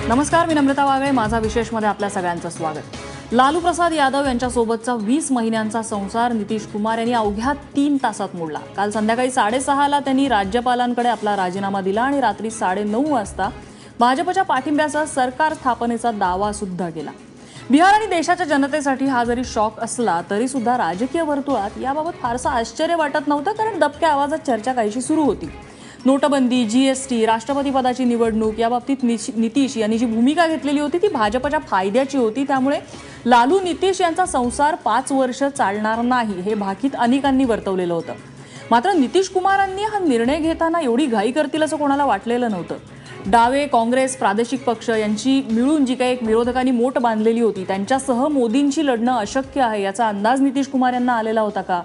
नमस्कार, मी नम्रता वागळे. माझा विशेषमध्ये आपल्या सगळ्यांचं स्वागत. लालू प्रसाद यादव यांच्यासोबतचा 20 महिन्यांचा संसार नितीश कुमार यांनी अवघ्या 3 तासात मोडला. काल संध्याकाळी 6:30ला त्यांनी राज्यपालांकडे आपला राजीनामा दिला आणि रात्री 9:30 वाजता भाजपच्या पाठिंब्यासह सरकार स्थापनेचा दावा सुद्धा केला. बिहार आणि देशाच्या जनतेसाठी हा जरी शॉक असला तरी सुद्धा राजकीय वर्तुळात याबाबत फारसं आश्चर्य वाटत नव्हतं, कारण दबक्या आवाजात चर्चा काहीशी सुरू होती. नोटबंदी, जीएसटी, राष्ट्रपती पदाची निवडणूक याबाबतीत नितीश यांनी जी भूमिका घेतलेली होती ती भाजपच्या फायद्याची होती. त्यामुळे लालू नितीश यांचा संसार 5 वर्ष चालणार नाही हे भाकीत अनेकांनी वर्तवलेलं होतं. मात्र नितीश कुमारांनी हा निर्णय घेताना एवढी घाई करतील असं कोणाला वाटलेलं नव्हतं. डावे, काँग्रेस, प्रादेशिक पक्ष यांची मिळून जी काही एक विरोधकांनी मोट बांधलेली होती त्यांच्यासह मोदींची लढणं अशक्य आहे याचा अंदाज नितीश कुमार यांना आलेला होता का?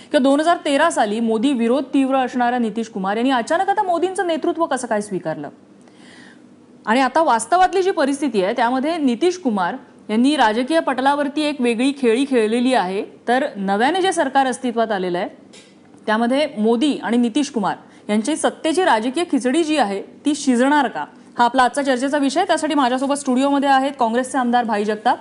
किंवा 2013 साली मोदी विरोध तीव्र असणाऱ्या नितीश कुमार यांनी अचानक आता मोदींचं नेतृत्व कसं काय स्वीकारलं? आणि आता वास्तवातली जी परिस्थिती आहे त्यामध्ये नितीश कुमार यांनी राजकीय पटलावरती एक वेगळी खेळी खेळलेली आहे. तर नव्याने जे सरकार अस्तित्वात आलेलं आहे त्यामध्ये मोदी आणि नितीश कुमार यांची सत्तेची राजकीय खिचडी जी आहे ती शिजणार का, हा आपला आजचा चर्चेचा विषय. त्यासाठी माझ्यासोबत स्टुडिओमध्ये आहेत काँग्रेसचे आमदार भाई जगताप,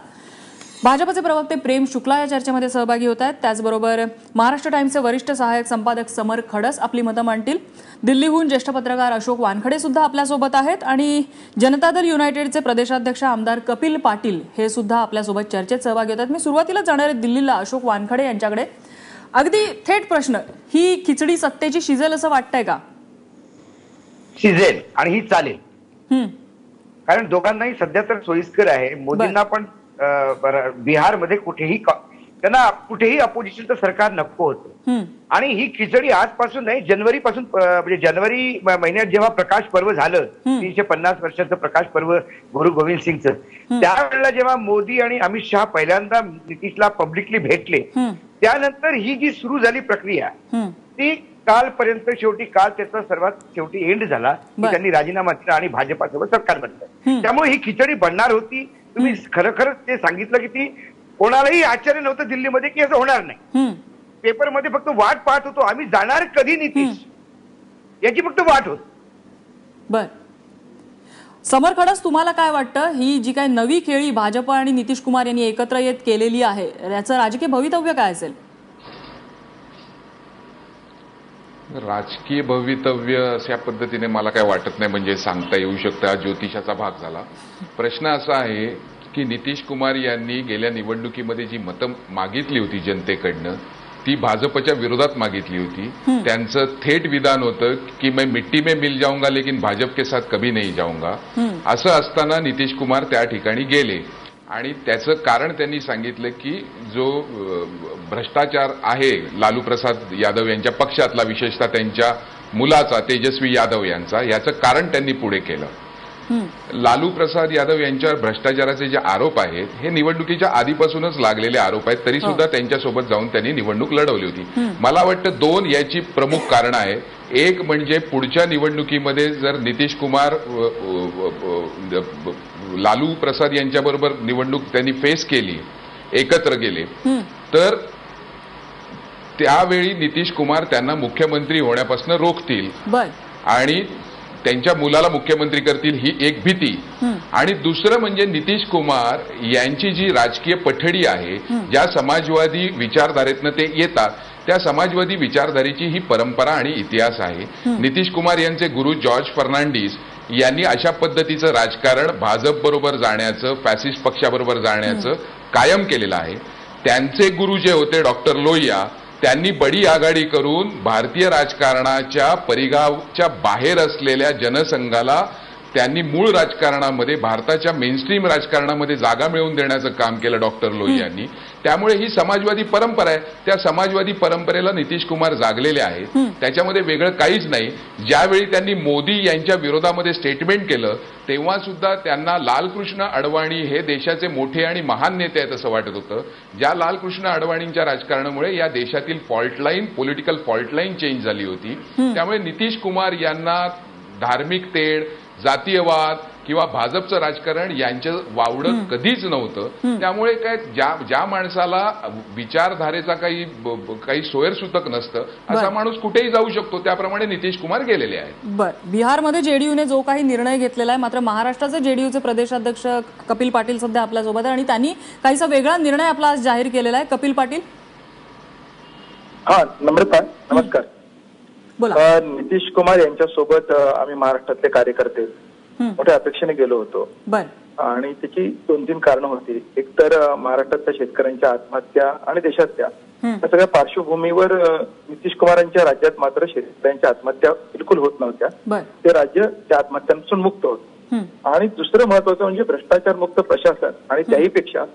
भाजपचे प्रवक्ते प्रेम शुक्ला या चर्चेमध्ये सहभागी होत आहेत. त्याचबरोबर महाराष्ट्र टाइम्सचे वरिष्ठ सहाय्यक संपादक समर खडस आपली मतं मांडतील. दिल्लीहून ज्येष्ठ पत्रकार अशोक वानखडे सुद्धा आपल्यासोबत आहेत आणि जनता दल युनायटेडचे प्रदेशाध्यक्ष आमदार कपिल पाटील हे सुद्धा आपल्यासोबत चर्चेत सहभागी होतात. मी सुरुवातीला जाणार आहे दिल्लीला अशोक वानखडे यांच्याकडे. अगदी थेट प्रश्न, ही खिचडी सत्तेची शिजेल असं वाटतंय का? शिजेल आणि ही चालेल, कारण दोघांनाही सध्या तर सोयीस्कर आहे. मोदींना पण बिहारमध्ये त्यांना कुठेही अपोजिशनचं सरकार नको होतं आणि ही खिचडी आजपासून नाही जानेवारी पासून, म्हणजे जानेवारी महिन्यात जेव्हा प्रकाश पर्व झालं 350 वर्षाचं प्रकाश पर्व गुरु गोविंद सिंगचं, त्यावेळेला जेव्हा मोदी आणि अमित शहा पहिल्यांदा नितीशला पब्लिकली भेटले त्यानंतर ही जी सुरू झाली प्रक्रिया ती कालपर्यंत शेवटी काल त्याचा सर्वात शेवटी एंड झाला की त्यांनी राजीनामा दिला आणि भाजपासोबत सरकार बनलं. त्यामुळे ही खिचडी बनणार होती. तुम्ही खरं ते सांगितलं की ती कोणालाही आश्चर्य नव्हतं दिल्लीमध्ये की असं होणार नाही. पेपरमध्ये फक्त वाट पाहत होतो आम्ही, जाणार कधी नितीश याची फक्त वाट होत. बर, समर खडस, तुम्हाला काय वाटतं ही जी काही नवी खेळी भाजप आणि नितीश कुमार यांनी एकत्र येत केलेली आहे याचं राजकीय भवितव्य काय असेल? राजकीय भवितव्य अशा पद्धतीने मला काय वाटत नाही, म्हणजे सांगता येऊ शकतं. हा ज्योतिषाचा भाग झाला. प्रश्न असा आहे की नितीश कुमार यांनी गेल्या निवडणुकीमध्ये जी मतं मागितली होती जनतेकडनं ती भाजपच्या विरोधात मागितली होती. त्यांचं थेट विधान होतं की मैं मिट्टी में मिल जाऊंगा लेकिन भाजप के साथ कभी नहीं जाऊंगा. असं असताना नितीश कुमार त्या ठिकाणी गेले आणि त्याचं कारण त्यांनी सांगितलं की जो भ्रष्टाचार आहे लालू प्रसाद यादव यांच्या पक्षातला, विशेषतः त्यांच्या मुलाचा तेजस्वी यादव यांचा, याचं कारण त्यांनी पुढे केलं. लालू प्रसाद यादव यांच्यावर भ्रष्टाचाराचे जे आरोप आहेत हे निवडणुकीच्या आधीपासूनच लागलेले आरोप आहेत, तरी सुद्धा त्यांच्यासोबत जाऊन त्यांनी निवडणूक लढवली होती. मला वाटतं 2 याची प्रमुख कारण आहे. एक म्हणजे पुढच्या निवडणुकीमध्ये जर नितीश कुमार लालू प्रसाद यांच्याबरोबर निवडणूक त्यांनी फेस केली, एकत्र गेले, तर त्यावेळी नितीश कुमार त्यांना मुख्यमंत्री होण्यापासून रोखतील आणि त्यांच्या मुलाला मुख्यमंत्री करतील ही एक भीती. आणि दुसरं म्हणजे नितीश कुमार यांची जी राजकीय पठडी आहे, ज्या समाजवादी विचारधारेतनं ते येतात त्या समाजवादी विचारधारेची ही परंपरा आणि इतिहास आहे. नितीश कुमार यांचे गुरु जॉर्ज फर्नांडिस यांनी अशा पद्धतीचं राजकारण भाजप बरोबर जाण्याचं, फॅसिस्ट पक्षाबरोबर जाण्याचं कायम केलेलं आहे. त्यांचे गुरु जे होते डॉक्टर लोहिया, त्यांनी बडी आघाडी करून भारतीय राजकारणाच्या परिघाच्या बाहेर असलेल्या जनसंघाला त्यांनी मूळ राजकारणामध्ये, भारताच्या मेनस्ट्रीम राजकारणामध्ये जागा मिळवून देण्याचं काम केलं डॉक्टर लोहियांनी. त्यामुळे ही समाजवादी परंपरा आहे. त्या समाजवादी परंपरेला नितीश कुमार जागलेले आहेत, त्याच्यामध्ये वेगळं काहीच नाही. ज्यावेळी त्यांनी मोदी यांच्या विरोधामध्ये स्टेटमेंट केलं तेव्हा सुद्धा त्यांना लालकृष्ण अडवाणी हे देशाचे मोठे आणि महान नेते आहेत असं वाटत होतं. ज्या लालकृष्ण अडवाणींच्या राजकारणामुळे या देशातील फॉल्टलाईन, पॉलिटिकल फॉल्टलाईन चेंज झाली होती. त्यामुळे नितीश कुमार यांना धार्मिक तेढ, जातीयवाद किंवा भाजपचं राजकारण यांचं वावडं कधीच नव्हतं. त्यामुळे काय ज्या माणसाला विचारधारेचा काही सोयरसूतक नसतं असा माणूस कुठेही जाऊ शकतो. त्याप्रमाणे नितीश कुमार गेलेले आहेत. बरं, बिहारमध्ये जेडीयूने जो काही निर्णय घेतलेला आहे, मात्र महाराष्ट्राचे जेडीयूचे प्रदेशाध्यक्ष कपिल पाटील सध्या आपल्यासोबत आहे आणि त्यांनी काहीसा वेगळा निर्णय आपला आज जाहीर केलेला आहे. कपिल पाटील. हा, नम्रता, नमस्कार. बोला. नितीश कुमार यांच्यासोबत आम्ही महाराष्ट्रातले कार्यकर्ते मोठ्या अपेक्षेने गेलो होतो. आणि त्याची 2-3 कारणं होती. एक तर महाराष्ट्रातल्या शेतकऱ्यांच्या आत्महत्या आणि देशातल्या या सगळ्या पार्श्वभूमीवर नितीश कुमारांच्या राज्यात मात्र शेतकऱ्यांच्या आत्महत्या बिलकुल होत नव्हत्या. ते राज्य त्या आत्महत्यांपासून मुक्त होत. आणि दुसरं महत्वाचं म्हणजे भ्रष्टाचार मुक्त प्रशासन आणि त्याहीपेक्षा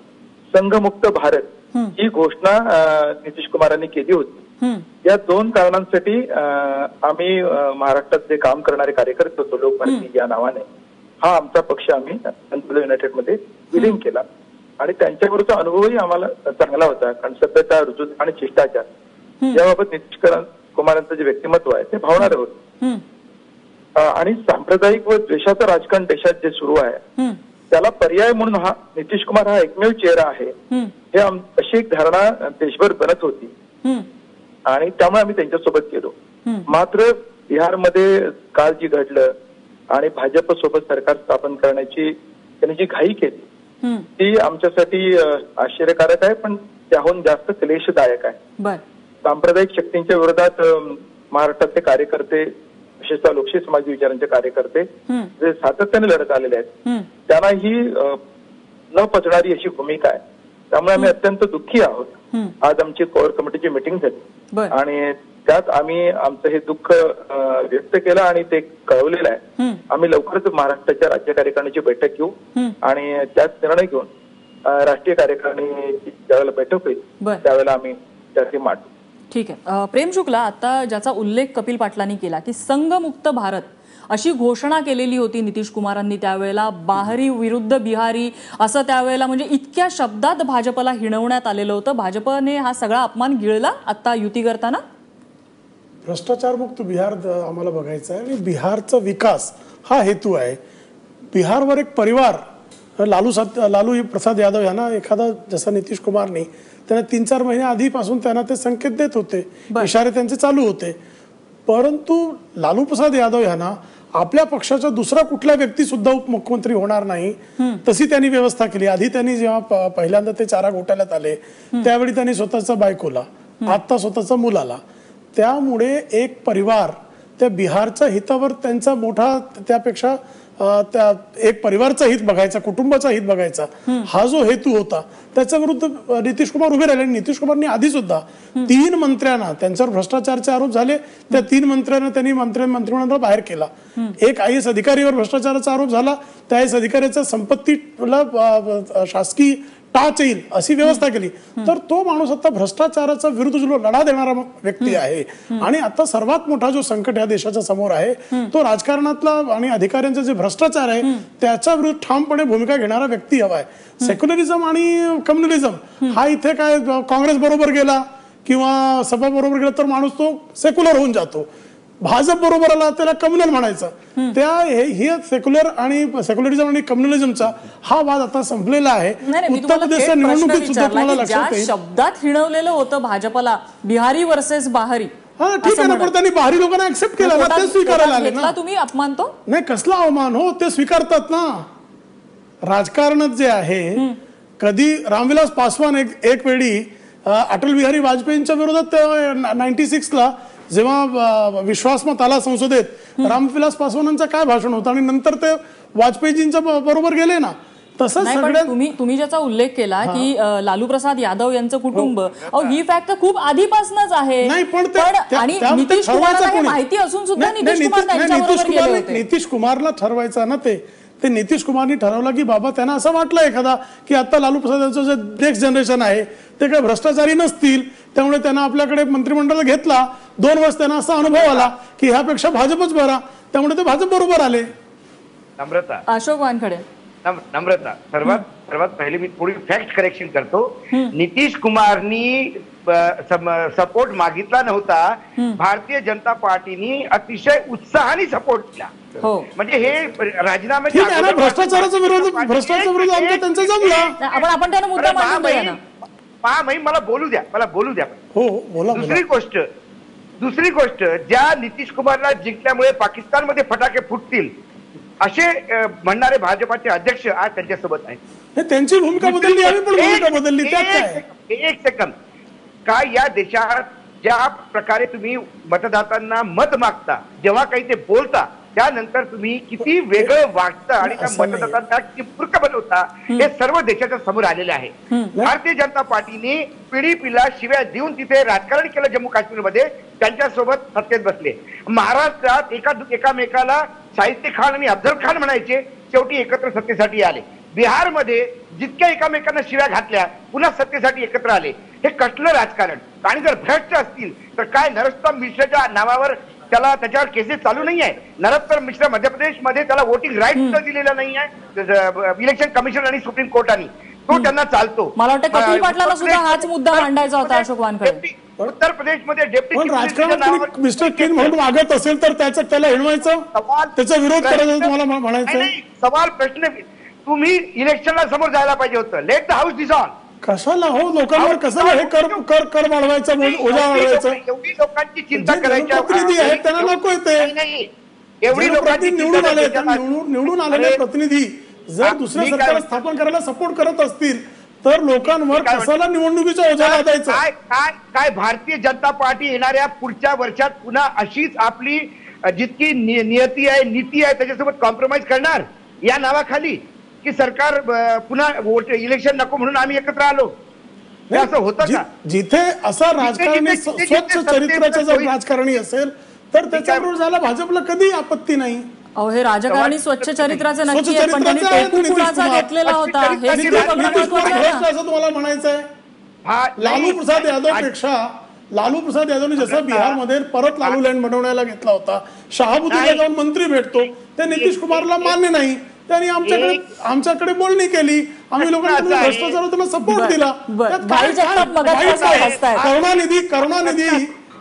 संघमुक्त भारत ही घोषणा नितीश कुमारांनी केली होती. या 2 कारणांसाठी आम्ही महाराष्ट्रात जे काम करणारे कार्यकर्ते होतो लोकभारती या नावाने, हा आमचा पक्ष आम्ही जनता युनायटेडमध्ये विलीन केला. आणि त्यांच्याबरोबरचा अनुभवही आम्हाला चांगला होता. कारण सभ्यता, रुजू आणि शिष्टाचार याबाबत नितीश कुमारांचं जे व्यक्तिमत्व आहे ते भावणारं होतं. आणि सांप्रदायिक व द्वेषाचं राजकारण देशात जे सुरू आहे त्याला पर्याय म्हणून हा नितीश कुमार हा एकमेव चेहरा आहे, हे अशी एक धारणा देशभर बनत होती. आणि त्यामुळे आम्ही त्यांच्यासोबत गेलो. मात्र बिहारमध्ये काल जी घडलं आणि भाजप सोबत सरकार स्थापन करण्याची त्यांनी जी घाई केली ती आमच्यासाठी आश्चर्यकारक आहे, पण त्याहून जास्त क्लेशदायक आहे. सांप्रदायिक शक्तींच्या विरोधात महाराष्ट्रातले कार्यकर्ते, विशेषतः लोकशाही समाज विचारांचे कार्यकर्ते जे सातत्याने लढत आलेले आहेत त्यांना ही न पचणारी अशी भूमिका आहे. त्यामुळे आम्ही अत्यंत दुःखी आहोत. आज आमची कोर कमिटीची मिटिंग झाली आणि त्यात आम्ही आमचं हे दुःख व्यक्त केलं आणि ते कळवलेलं आहे. आम्ही लवकरच महाराष्ट्राच्या राज्य कार्यकारिणीची बैठक घेऊ आणि त्यात निर्णय घेऊन राष्ट्रीय कार्यकारिणीची ज्यावेळेला बैठक होईल त्यावेळेला आम्ही त्याचे मांडू. ठीक आहे. प्रेम शुक्ला, आता ज्याचा उल्लेख कपिल पाटलांनी केला की संघमुक्त भारत अशी घोषणा केलेली होती नितीश कुमारांनी त्यावेळेला, बाहरी विरुद्ध बिहारी असं त्यावेळेला, म्हणजे इतक्या शब्दात भाजपला हिणवण्यात आलेलं होतं. भाजपने हा सगळा अपमान गिळला आता युती करताना. भ्रष्टाचारमुक्त बिहार आम्हाला बघायचा आहे आणि बिहारचा विकास हा हेतू आहे. बिहारवर एक परिवार, लालू प्रसाद यादव यांना एखादा जसा नितीश कुमारने त्यांना 3-4 महिने आधीपासून त्यांना ते संकेत देत होते, इशारे त्यांचे चालू होते. परंतु लालू प्रसाद यादव यांना आपल्या पक्षाचा दुसरा कुठला व्यक्ती सुद्धा उपमुख्यमंत्री होणार नाही तशी त्यांनी व्यवस्था केली. आधी त्यांनी जेव्हा पहिल्यांदा ते चारा घोटाळ्यात आले त्यावेळी त्यांनी स्वतःचा बायकोला, आता स्वतःचा मुलाला, त्यामुळे एक परिवार त्या बिहारच्या हितावर त्यांचा मोठा, त्यापेक्षा त्या एक परिवारचा हित बघायचा, कुटुंबाचा हित बघायचा, हा जो हेतू होता त्याच्या विरुद्ध नितीश कुमार उभे राहिले. नितीश कुमारनी आधी सुद्धा 3 मंत्र्यांना त्यांच्यावर भ्रष्टाचाराचे आरोप झाले, त्या 3 मंत्र्यांना त्यांनी मंत्रिमंडळ बाहेर केला. एक IAS अधिकारीवर भ्रष्टाचाराचा आरोप झाला, त्या IAS अधिकाऱ्याच्या संपत्तीला शासकीय टाच येईल अशी व्यवस्था केली. तर तो माणूस आता भ्रष्टाचाराचा विरुद्ध जो लढा देणारा व्यक्ती आहे आणि आता सर्वात मोठा जो संकट या देशाच्या समोर आहे तो राजकारणातला आणि अधिकाऱ्यांचा जे भ्रष्टाचार आहे त्याच्या विरुद्ध ठामपणे भूमिका घेणारा व्यक्ती हवा आहे. सेक्युलरिझम आणि कम्युनलिझम हा इथे काय काँग्रेस बरोबर गेला किंवा सभा बरोबर गेला तर माणूस तो सेक्युलर होऊन जातो, भाजप बरोबर आला त्याला कम्युनल म्हणायचं. हे सेक्युलरिझम आणि कम्युनलिझमचा हा वाद आता संपलेला आहे. उत्तर प्रदेशच्या निवडणुकीत सुद्धा तुम्हाला लक्षात येईल शब्दात हिणवलेलं होतं भाजपला, बिहारी वर्सेस बाहरी. हा ठीक आहे ना, पण त्यांनी बाहेरी लोकांना ऍक्सेप्ट केलं ना, ते स्वीकारायला आले ना. तुम्ही अपमान तो नाही, कसला अवमान हो, ते स्वीकारतात ना. राजकारणात जे आहे, कधी रामविलास पासवान एक वेळी अटल बिहारी वाजपेयींच्या विरोधात 96ला जेव्हा विश्वासमत आला संसदेत, रामविलास पासवानांचं काय भाषण होतं आणि नंतर ते वाजपेयीजींच्या बरोबर गेले ना. तसंच सगळ्यात तुम्ही ज्याचा उल्लेख केला की लालू प्रसाद यादव यांचं कुटुंब, ही फॅक्ट खूप आधीपासूनच आहे. नाही, पण आणि नितीश कुमारला माहिती असून सुद्धा नितीश कुमारला ठरवायचं ना, ते नितीश कुमारनी ठरवलं की बाबा त्यांना असं वाटलं एखादा की आता लालू प्रसाद यांचं जे नेक्स्ट जनरेशन आहे ते काही भ्रष्टाचारी नसतील, त्यामुळे त्यांना आपल्याकडे मंत्रिमंडळ घेतला. 2 वर्ष त्यांना असा अनुभव आला की ह्यापेक्षा भाजपच बरा, त्यामुळे ते भाजप बरोबर आले. नम्रता, अशोक वानखडे. नम्रता, सर्वात पहिले मी थोडी फॅक्ट करेक्शन करतो. नितीश कुमारनी सपोर्ट मागितला नव्हता, भारतीय जनता पार्टीने अतिशय उत्साहाने सपोर्ट केला. म्हणजे हे राजीनामे भ्रष्टाचाराचा विरोध आमचा त्यांचा जमला. आपण त्यांना मुद्दा मांडून द्या ना. मला बोलू द्या. हो बोला. दुसरी गोष्ट ज्या नितीश कुमारला जिंकल्यामुळे पाकिस्तानमध्ये फटाके फुटतील असे म्हणणारे भाजपाचे अध्यक्ष आज त्यांच्यासोबत आहेत. त्यांची भूमिका बदलली, आम्ही पण भूमिका बदलली. एक सेकंद, काय या देशात ज्या प्रकारे तुम्ही मतदातांना मत मागता, जेव्हा काही ते बोलता त्यानंतर तुम्ही किती वेगळं वागता आणि त्या मतदातांना किती मूर्ख बनवता हे सर्व देशाच्या समोर आलेले आहे. भारतीय जनता पार्टीने पिढीला शिव्या देऊन तिथे राजकारण केलं जम्मू काश्मीरमध्ये, त्यांच्यासोबत सत्तेत बसले. महाराष्ट्रात एकामेकाला साहित्य खान आणि अफजल खान म्हणायचे, शेवटी एकत्र सत्तेसाठी आले. बिहारमध्ये जितक्या एकामेकांना शिव्या घातल्या पुन्हा सत्तेसाठी एकत्र आले. हे कसलं राजकारण? आणि जर भ्रष्ट असतील तर काय नरोत्तम मिश्राच्या नावावर त्याच्यावर केसेस चालू नाही आहे? नरोत्तम मिश्रा मध्य प्रदेशमध्ये त्याला वोटिंग राईट सुद्धा दिलेला नाही आहे इलेक्शन कमिशन आणि सुप्रीम कोर्टाने, तो त्यांना चालतो. मला वाटतं कपिल पाटलांना सुद्धा हाच मुद्दा मांडायचा होता अशोक वानखडे. उत्तर प्रदेशमध्ये डेप्युटी राजकारणात मिस्टर क्लीन म्हणून मागत असेल तर त्याला हिणवायचं, त्याचा विरोध करायचा तुम्हाला म्हणायचं. सवाल प्रश्न, तुम्ही इलेक्शनला समोर जायला पाहिजे होतं. Let the house dissolve. कशाला हो लोकांवर कशाला हे कर वाढवायचं, ओझा वाढवायचं? एवढी लोकांची चिंता करायची प्रतिनिधी आहेत त्यांना नको येते. एवढी लोकांची निवडून आलेले प्रतिनिधी जर दुसऱ्या सरकार स्थापन करायला सपोर्ट करत असतील तर लोकांवर कशाला निवडणुकीचा ओझा लादायचा? काय भारतीय जनता पार्टी येणाऱ्या पुढच्या वर्षात पुन्हा अशीच आपली जितकी नियती आहे नीती आहे त्याच्यासोबत कॉम्प्रोमाइज करणार या नावाखाली, की सरकार पुन्हा इलेक्शन नको म्हणून आम्ही एकत्र आलो? असं होतं का? जिथे असा राजकारणी स्वच्छ चरित्राचा जर राजकारणी असेल तर त्याच्या विरोधाला भाजपला कधी आपत्ती नाही. अहो हे राजकारणी स्वच्छ चरित्राचे नक्की आहे, पण त्यांनी टेकू कुणाचा घेतलेला होता हे असं तुम्हाला म्हणायचं आहे? लालू प्रसाद यादवने जसं बिहारमध्ये परत लालू लँड बनवण्याला घेतला होता, शहाबुद्दीनला जाऊन मंत्री भेटतो, ते नितीश कुमारला मान्य नाही. त्यांनी आमच्याकडे बोलणी केली, आम्ही लोकांना भ्रष्टाचाराला सपोर्ट दिला.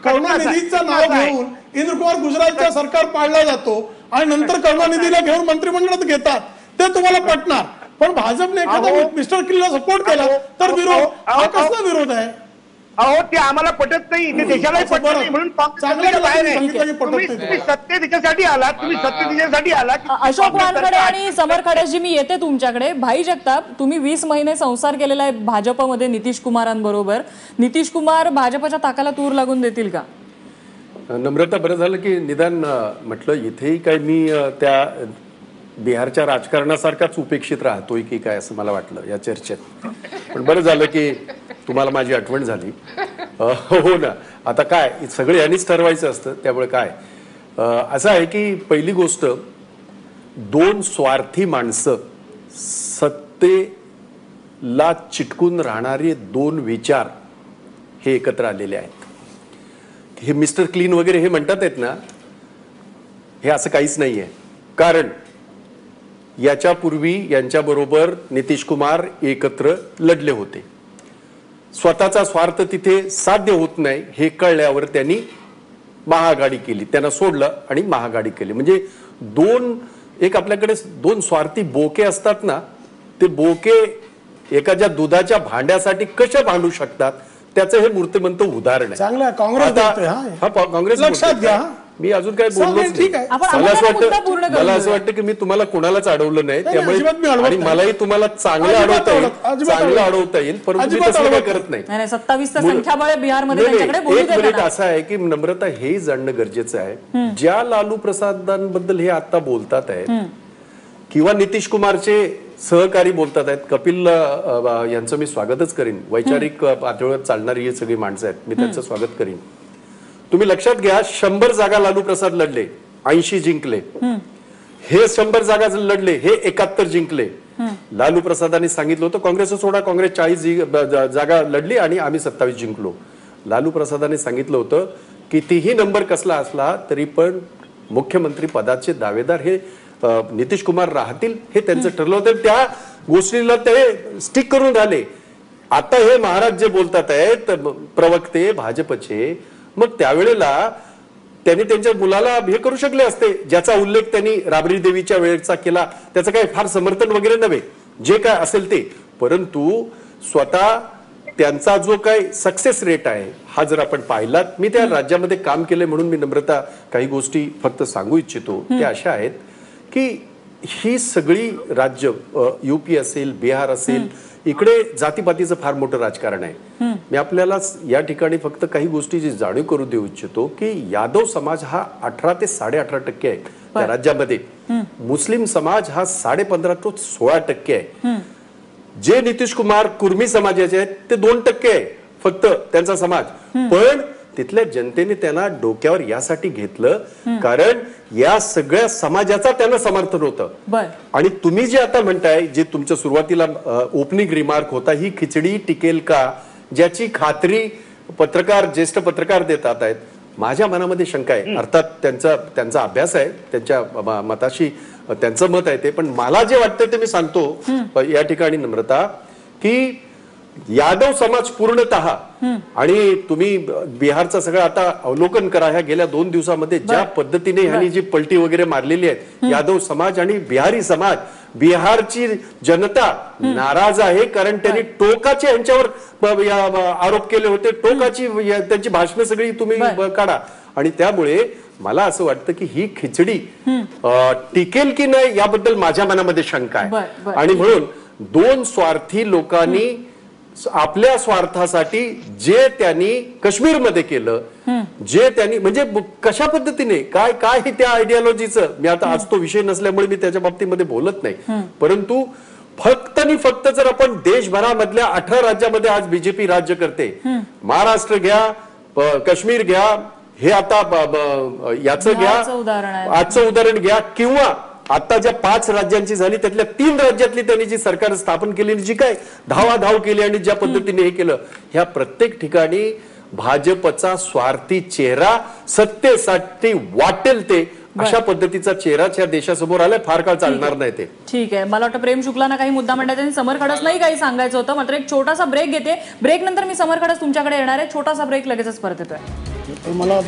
करुणानिधीचं नाव घेऊन इंद्रकुमार गुजरालचा सरकार पाडला जातो आणि नंतर करुणानिधीला घेऊन मंत्रिमंडळात घेतात, ते तुम्हाला पटणार. पण भाजपने एखादा मिस्टर किलला सपोर्ट केला तर विरोध, हा कसला विरोध आहे? अहो ते आम्हाला पटत नाही, ते देशालाही पटत नाही म्हणून तुम्ही सत्य तिच्यासाठी आलात. अशोक वानखडे आणि समर खडसजी, मी येते तुमच्याकडे. भाई जगताप, तुम्ही 20 महिने संसार केलेला आहे भाजपमध्ये नितीश कुमारांबरोबर. नितीश कुमार भाजपच्या ताकाला तूर लागून देतील का? नम्रता, बरं झालं की निदान म्हटलं इथेही काय मी त्या बिहारच्या राजकारणासारखाच उपेक्षित राहतोय की काय असं मला वाटलं या चर्चेत. पण बरं झालं की तुम्हाला माझी आठवण झाली. हो ना, आता काय सगळं यांनीच ठरवायचं असतं. त्यामुळे काय असं आहे की पहिली गोष्ट, दोन स्वार्थी माणसं, सत्तेला चिटकून राहणारे दोन विचार हे एकत्र आलेले आहेत. हे मिस्टर क्लीन वगैरे हे म्हणतात आहेत ना, हे असं काहीच नाहीये. कारण याच्यापूर्वी यांच्याबरोबर नितीश कुमार एकत्र लढले होते. स्वतःचा स्वार्थ तिथे साध्य होत नाही हे कळल्यावर त्यांनी महाआघाडी केली, त्यांना सोडलं आणि महाआघाडी केली. म्हणजे एक आपल्याकडे दोन स्वार्थी बोके असतात ना, ते बोके एखाद्या दुधाच्या भांड्यासाठी कसे भांडू शकतात त्याचं हे मूर्तिमंत उदाहरण आहे. काँग्रेस लक्षात घ्या. मी अजून काय बोललोच नाही. मला असं वाटतं की मी तुम्हाला कोणालाच अडवलं नाही, त्यामुळे आणि मलाही तुम्हाला चांगलं अडवता येईल परंतु मी तसं काय करत नाही. 27 संख्याबळ बिहारमध्ये त्यांच्याकडे बोलू एक मिनिट असं आहे की नम्रता, हे जाणणं गरजेचं आहे. ज्या लालू प्रसादांबद्दल हे आता बोलतात आहेत किंवा नितीश कुमारचे सहकारी बोलतात आहेत, कपिल यांचं मी स्वागतच करीन. वैचारिक पातळीवर चालणारी ही सगळी माणसं आहेत, मी त्यांचं स्वागत करीन. तुम्ही लक्षात घ्या, 100 जागा लालू प्रसाद लढले, 80 जिंकले. हे 100 जागा लढले, हे 71 जिंकले. लालू प्रसादांनी सांगितलं होतं काँग्रेस सोडा, काँग्रेस 40 जागा लढली आणि आम्ही 27 जिंकलो. लालू प्रसादांनी सांगितलं होतं कितीही नंबर कसला असला तरी पण मुख्यमंत्री पदाचे दावेदार हे नितीश कुमार राहतील, हे त्यांचं ठरलं होतं. त्या गोष्टीला ते स्टिक करून राहिले. आता हे महाराज जे बोलतात आहेत प्रवक्ते भाजपचे, मग त्यावेळेला त्यांनी त्यांच्या मुलाला हे करू शकले असते, ज्याचा उल्लेख त्यांनी राबरी देवीच्या वेळेचा केला, त्याचं काही फार समर्थन वगैरे नव्हे, जे काय असेल ते. परंतु स्वतः त्यांचा जो काही सक्सेस रेट आहे हा जर आपण पाहिलात, मी त्या राज्यामध्ये काम केले म्हणून मी नम्रता काही गोष्टी फक्त सांगू इच्छितो. त्या अशा आहेत की ही सगळी राज्य, युपी असेल, बिहार असेल, इकडे जातीपातीचं फार मोठं राजकारण आहे. मी आपल्याला या ठिकाणी फक्त काही गोष्टीची जाणीव करून देऊ इच्छितो की यादव समाज हा 18 ते 18.5% आहे त्या राज्यामध्ये. मुस्लिम समाज हा 15.5 ते 16% आहे. जे नितीश कुमार कुर्मी समाजाचे आहेत ते 2% आहे फक्त त्यांचा समाज. पण तिथल्या जनतेने त्यांना डोक्यावर यासाठी घेतलं कारण या सगळ्या समाजाचा त्यांना समर्थन होतं. आणि तुम्ही जे आता म्हणताय, जे तुमच्या सुरुवातीला ओपनिंग रिमार्क होता, ही खिचडी टिकेल का, ज्याची खात्री ज्येष्ठ पत्रकार देतात आहेत, माझ्या मनामध्ये शंका आहे. अर्थात त्यांचा अभ्यास आहे, त्यांच्या मताशी त्यांचं मत आहे ते, पण मला जे वाटतं ते मी सांगतो या ठिकाणी नम्रता, की यादव समाज पूर्णतः, आणि तुम्ही बिहारचं सगळं आता अवलोकन करा, ह्या गेल्या 2 दिवसामध्ये ज्या पद्धतीने ह्यांनी जी पलटी वगैरे मारलेली आहे, यादव समाज आणि बिहारी समाज, बिहारची जनता नाराज आहे कारण त्यांनी टोकाचे यांच्यावर आरोप केले होते, टोकाची त्यांची भाषणं सगळी तुम्ही काढा. आणि त्यामुळे मला असं वाटतं की ही खिचडी टिकेल की नाही याबद्दल माझ्या मनामध्ये शंका आहे. आणि म्हणून 2 स्वार्थी लोकांनी आपल्या स्वार्थासाठी जे त्यांनी काश्मीरमध्ये केलं, जे त्यांनी म्हणजे कशा पद्धतीने काय त्या आयडियोलॉजीचं, मी आता आज तो विषय नसल्यामुळे मी त्याच्या बाबतीमध्ये बोलत नाही, परंतु फक्त जर आपण देशभरामधल्या 18 राज्यामध्ये आज बीजेपी राज्य करते, महाराष्ट्र घ्या, काश्मीर घ्या, हे आता याचं घ्या, आजचं उदाहरण घ्या, किंवा आता ज्या 5 राज्यांची झाली त्यातल्या 3 राज्यातली त्यांनी जी सरकार स्थापन केली, जी काय धावाधाव केली आणि ज्या पद्धतीने हे केलं, ह्या प्रत्येक ठिकाणी भाजपचा स्वार्थी चेहरा, सत्तेसाठी वाटेल ते अशा पद्धतीचा चेहराच या देशासमोर आलाय, फार काळ चालणार नाही ते. ठीक आहे, मला वाटतं प्रेम शुक्लांना काही मुद्दा म्हणतात आणि समर खडस नाही काही सांगायचं होतं, मात्र एक छोटासा ब्रेक घेते. ब्रेक नंतर मी समर खडस तुमच्याकडे येणार आहे. छोटासा ब्रेक, लगेचच परत येतोय. मला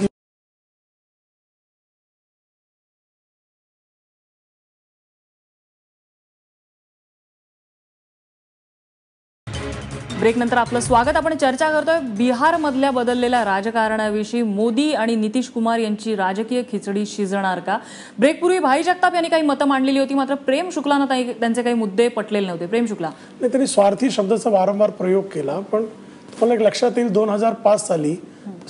ब्रेक नंतर आपलं स्वागत. आपण चर्चा करतोय बिहारमधल्या बदललेल्या राजकारणाविषयी. मोदी आणि नितीश कुमार यांची राजकीय खिचडी शिजणार का? ब्रेकपूर्वी भाई जगताप यांनी काही मतं मांडलेली होती, मात्र प्रेम शुक्लांना त्यांचे काही मुद्दे पटलेले नव्हते. प्रेम शुक्ला, नाही, त्यांनी स्वार्थी शब्दाचा वारंवार प्रयोग केला, पण मला एक लक्षात येईल 2005 साली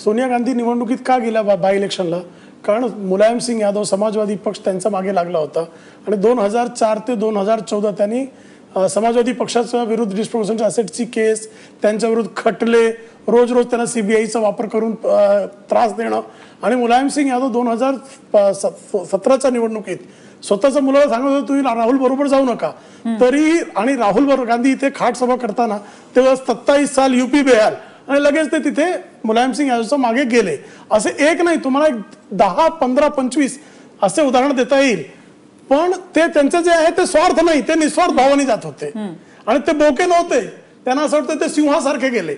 सोनिया गांधी निवडणुकीत का गेल्या बाय इलेक्शनला, कारण मुलायम सिंग यादव समाजवादी पक्ष त्यांच्या मागे लागला होता. आणि 2004 ते 2014 त्यांनी समाजवादी पक्षाच्या विरुद्ध डिस्प्रोपोर्शनल असेटची केस, त्यांच्या विरुद्ध खटले, रोज त्यांना सीबीआयचा वापर करून त्रास देणं. आणि मुलायम सिंग यादव 2017च्या निवडणुकीत स्वतःच्या मुलाला सांगत होते तुम्ही राहुल बरोबर जाऊ नका, तरी आणि राहुल बरोबर गांधी इथे खाट सभा करताना तेव्हा 27 साल युपी बिहार, आणि लगेच ते तिथे मुलायम सिंग यादवच्या मागे गेले. असे एक नाही, तुम्हाला 10, 15, 25 असे उदाहरण देता येईल. पण ते त्यांचे जे आहे ते स्वार्थ नाही, ते निस्वार्थ भावाने जात होते आणि ते बोके नव्हते, त्यांना असं वाटतं ते सिंहासारखे गेले.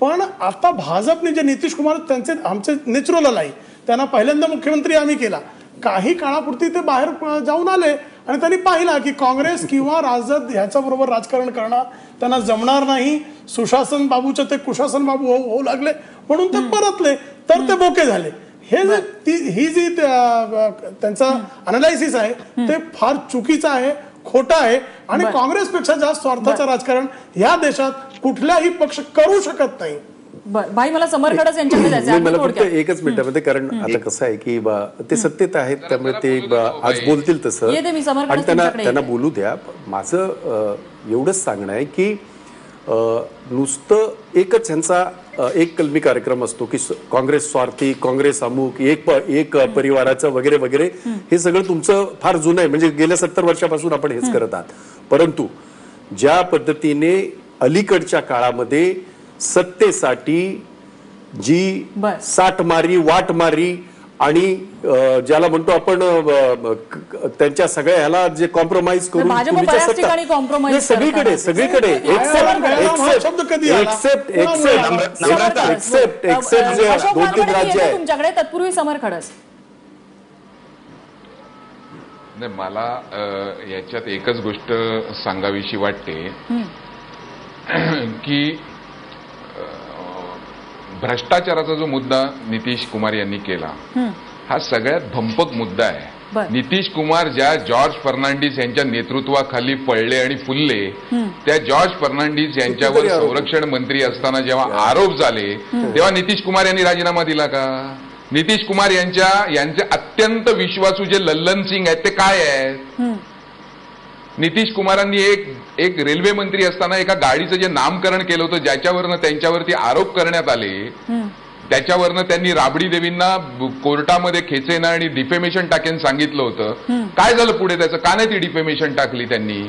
पण आता भाजपने जे नितीश कुमार त्यांचे आमचे नॅचरल आहे, त्यांना पहिल्यांदा मुख्यमंत्री आम्ही केला, काही काळापुरती ते बाहेर जाऊन आले आणि त्यांनी पाहिला की काँग्रेस किंवा राजद ह्याच्या बरोबर राजकारण करणं त्यांना जमणार नाही, सुशासन बाबूचे ते कुशासन बाबू होऊ लागले म्हणून ते परतले, तर ते बोके झाले. हे ही जी त्यांचा अनालायसिस आहे ते फार चुकीचं आहे, खोटं आहे. आणि काँग्रेसपेक्षा जास्त स्वार्थाचं राजकारण या देशात कुठलाही पक्ष करू शकत नाही. भाई, मला समर खडस यांच्याकडे जायचं, मला फक्त एकच मिनिटामध्ये, कारण आता कसं आहे की ते सत्तेत आहेत त्यामुळे ते आज बोलतील तसं आणि त्यांना बोलू द्या. माझं एवढंच सांगणं आहे की नुसतं एकच ह्यांचा एक कलमी कार्यक्रम असतो की काँग्रेस स्वार्थी, काँग्रेस अमुक, एक परिवाराचं वगैरे वगैरे, हे सगळं तुमचं फार जुनं आहे, म्हणजे गेल्या 70 वर्षापासून आपण हेच करत आहात. परंतु ज्या पद्धतीने अलीकडच्या काळामध्ये सत्तेसाठी जी साठमारी, वाटमारी आणि ज्याला म्हणतो आपण त्यांच्या सगळ्या ह्याला जे कॉम्प्रोमाइज करून सगळीकडे एक्सेप्ट जे 2-3 राज्य आहेत तुमच्याकडे. तत्पूर्वी समर खडस. नाही, मला याच्यात एकच गोष्ट सांगावीशी वाटते की भ्रष्टाचाराचा जो मुद्दा नितीश कुमार यांनी केला हा सगळ्यात भंपक मुद्दा आहे. नितीश कुमार ज्या जॉर्ज फर्नांडिस यांच्या नेतृत्वाखाली पळले आणि फुलले, त्या जॉर्ज फर्नांडिस यांच्यावर संरक्षण मंत्री असताना जेव्हा आरोप झाले तेव्हा नितीश कुमार यांनी राजीनामा दिला का? नितीश कुमार यांचे अत्यंत विश्वासू जे लल्लन सिंग आहेत ते काय आहेत? नितीश कुमारांनी एक रेल्वे मंत्री असताना एका गाडीचं जे नामकरण केलं होतं ज्याच्यावरनं त्यांच्यावरती आरोप करण्यात आले, त्याच्यावरनं त्यांनी राबडी देवींना कोर्टामध्ये खेचेना आणि डिफेमेशन टाकेन सांगितलं होतं. काय झालं पुढे त्याचं? का नाही ती डिफेमेशन टाकली त्यांनी?